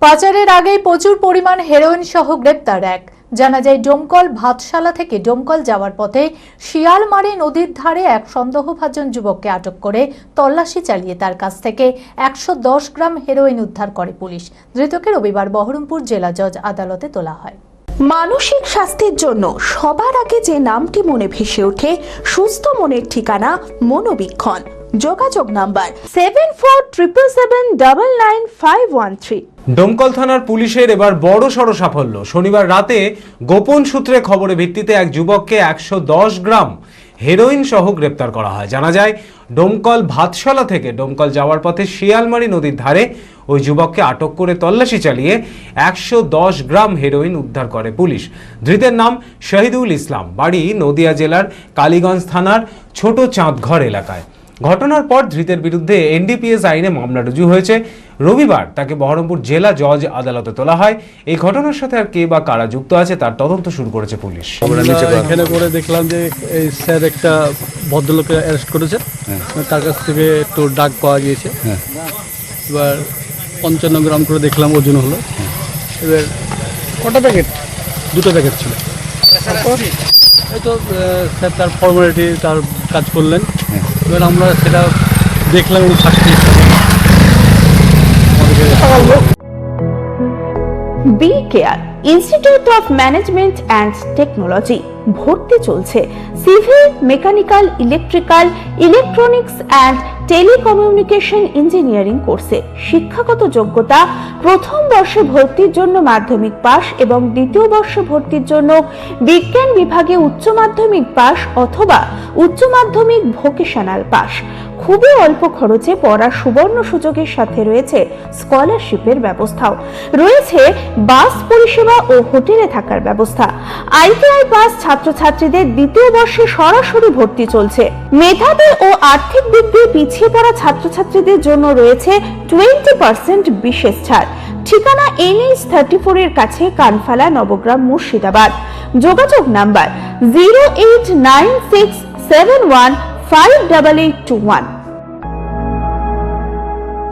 পাচারের আগেই প্রচুর পরিমাণ হেরোইন সহ গ্রেপ্তার এক। জানা যায় ডোমকল ভাতশালা থেকে ডোমকল যাওয়ার পথে শিয়ালমারি নদীর ধারে এক সন্দেহভাজন যুবককে আটক করে তল্লাশি চালিয়ে তার কাছ থেকে 110 গ্রাম হেরোইন উদ্ধার করে পুলিশ। ধৃতকে রবিবার বহরমপুর জেলা জজ আদালতে তোলা হয়। মানসিক স্বাস্থ্যের জন্য সবার আগে যে নামটি মনে ভেসে ওঠে, সুস্থ মনের ঠিকানা মনোবীক্ষণ। যোগাযোগ নাম্বার 7477799513। ডোমকল থানার পুলিশের এবার বড় সড় সাফল্য। শনিবার রাতে গোপন সূত্রে খবরের ভিত্তিতে এক যুবককে 110 গ্রাম হেরোইন সহ গ্রেপ্তার করা হয়। জানা যায় ডোমকল ভাতশালা থেকে ডোমকল যাওয়ার পথে শিয়ালমারি নদীর ধারে ওই যুবককে আটক করে তল্লাশি চালিয়ে 110 গ্রাম হেরোইন উদ্ধার করে পুলিশ। ধৃতের নাম শহীদুল ইসলাম, বাড়ি নদিয়া জেলার কালীগঞ্জ থানার ছোট চাঁদঘর এলাকায়। ঘটনার পর ধৃতের বিরুদ্ধে এনডিপিএস আইনে মামলা রুজু হয়েছে। রবিবার তাকে বহরমপুর জেলা জজ আদালতে তোলা হয়। এই ঘটনার সাথে আর কে বা কারা যুক্ত আছে তার তদন্ত শুরু করেছে পুলিশ। এখানে করে দেখলাম যে এই স্যার একটা ভদ্রলোককে অ্যারেস্ট করেছে, তার কাছ থেকে একটু ডাক পাওয়া গিয়েছে। এবার 55 গ্রাম করে দেখলাম ওজন হলো। এবার কটা প্যাকেট? 2টো প্যাকেট ছিল। এই তো স্যার তার ফর্মালিটি তার কাজ করলেন। এবার আমরা সেটা দেখলাম এবং Sakshi B care institute of management and technology. ভর্তি চলছে civil, mechanical, electrical, electronics and telecommunication engineering কোর্সে। শিক্ষাগত যোগ্যতা: প্রথম বর্ষে ভর্তির জন্য মাধ্যমিক পাস এবং দ্বিতীয় বর্ষে ভর্তির জন্য বিজ্ঞান বিভাগে উচ্চ মাধ্যমিক পাস অথবা উচ্চ মাধ্যমিক ভোকেশনাল পাস। খুবই অল্প খরচে পড়ার সুবর্ণ সুযোগের সাথে রয়েছে স্কলারশিপের ব্যবস্থাও। রয়েছে বাস পরিষেবা ও হোটেলে থাকার ব্যবস্থা। আইটিআই পাস ছাত্রছাত্রীদের দ্বিতীয় বর্ষে সরাসরি ভর্তি চলছে। মেধাবী ও আর্থিক দিক দিয়ে পিছিয়ে পড়া ছাত্রছাত্রীদের জন্য রয়েছে 20% বিশেষ ছাড়। ঠিকানা NH 34 এর কাছে, কানফালা, নবগ্রাম, মুর্শিদাবাদ। যোগাযোগ নাম্বার 08967158821।